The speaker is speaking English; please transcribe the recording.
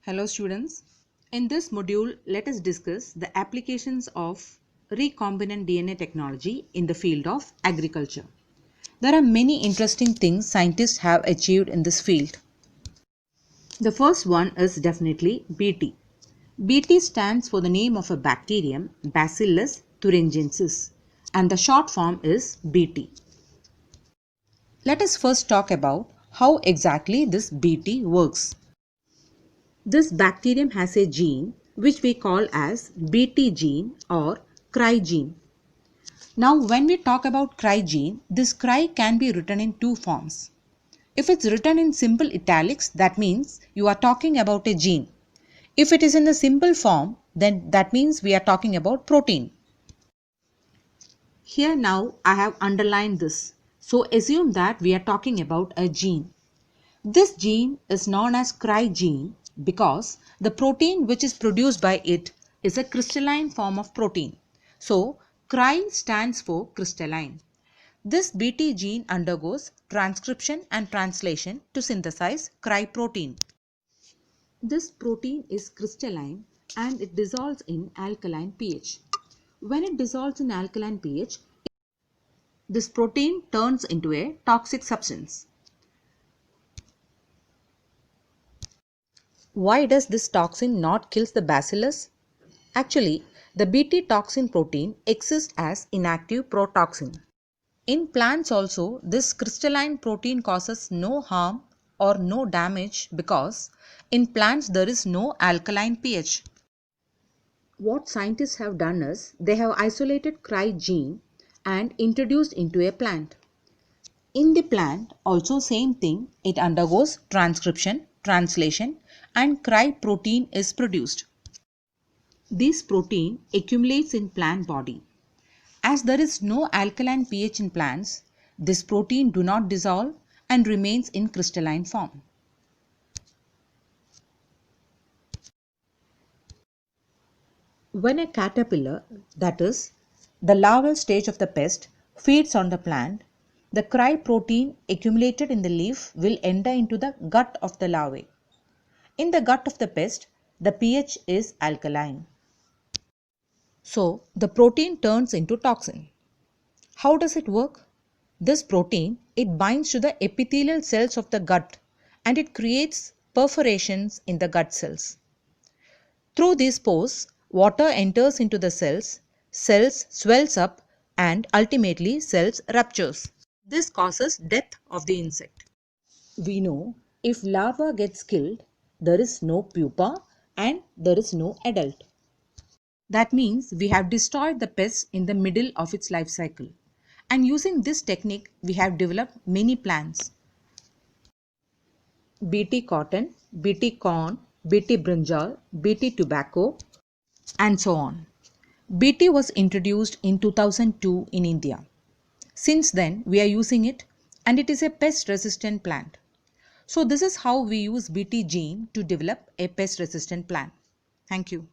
Hello students. In this module, let us discuss the applications of recombinant DNA technology in the field of agriculture. There are many interesting things scientists have achieved in this field. The first one is definitely BT. BT stands for the name of a bacterium, Bacillus thuringiensis, and the short form is BT. Let us first talk about how exactly this BT works. This bacterium has a gene which we call as Bt gene or cry gene. Now when we talk about cry gene, this cry can be written in two forms. If it's written in simple italics, that means you are talking about a gene. If it is in the simple form, then that means we are talking about protein. Here now I have underlined this. So assume that we are talking about a gene. This gene is known as cry gene because the protein which is produced by it is a crystalline form of protein. So, cry stands for crystalline. This Bt gene undergoes transcription and translation to synthesize cry protein. This protein is crystalline and it dissolves in alkaline pH. When it dissolves in alkaline pH, this protein turns into a toxic substance. Why does this toxin not kill the bacillus? Actually, the Bt toxin protein exists as inactive protoxin. In plants also, this crystalline protein causes no harm or no damage because in plants there is no alkaline pH. What scientists have done is they have isolated cry gene and introduced into a plant. In the plant, also same thing, it undergoes transcription, translation and cry protein is produced. This protein accumulates in plant body. As there is no alkaline pH in plants, this protein do not dissolve and remains in crystalline form. When a caterpillar, that is, the larval stage of the pest, feeds on the plant, the cry protein accumulated in the leaf will enter into the gut of the larvae. In the gut of the pest, the pH is alkaline. So, the protein turns into toxin. How does it work? This protein, it binds to the epithelial cells of the gut and it creates perforations in the gut cells. Through these pores, water enters into the cells, cells swells up and ultimately cells ruptures. This causes death of the insect. We know if larva gets killed, there is no pupa and there is no adult. That means we have destroyed the pest in the middle of its life cycle. And using this technique, we have developed many plants. Bt cotton, Bt corn, Bt brinjal, Bt tobacco, and so on. Bt was introduced in 2002 in India. Since then, we are using it and it is a pest-resistant plant. So this is how we use Bt gene to develop a pest-resistant plant. Thank you.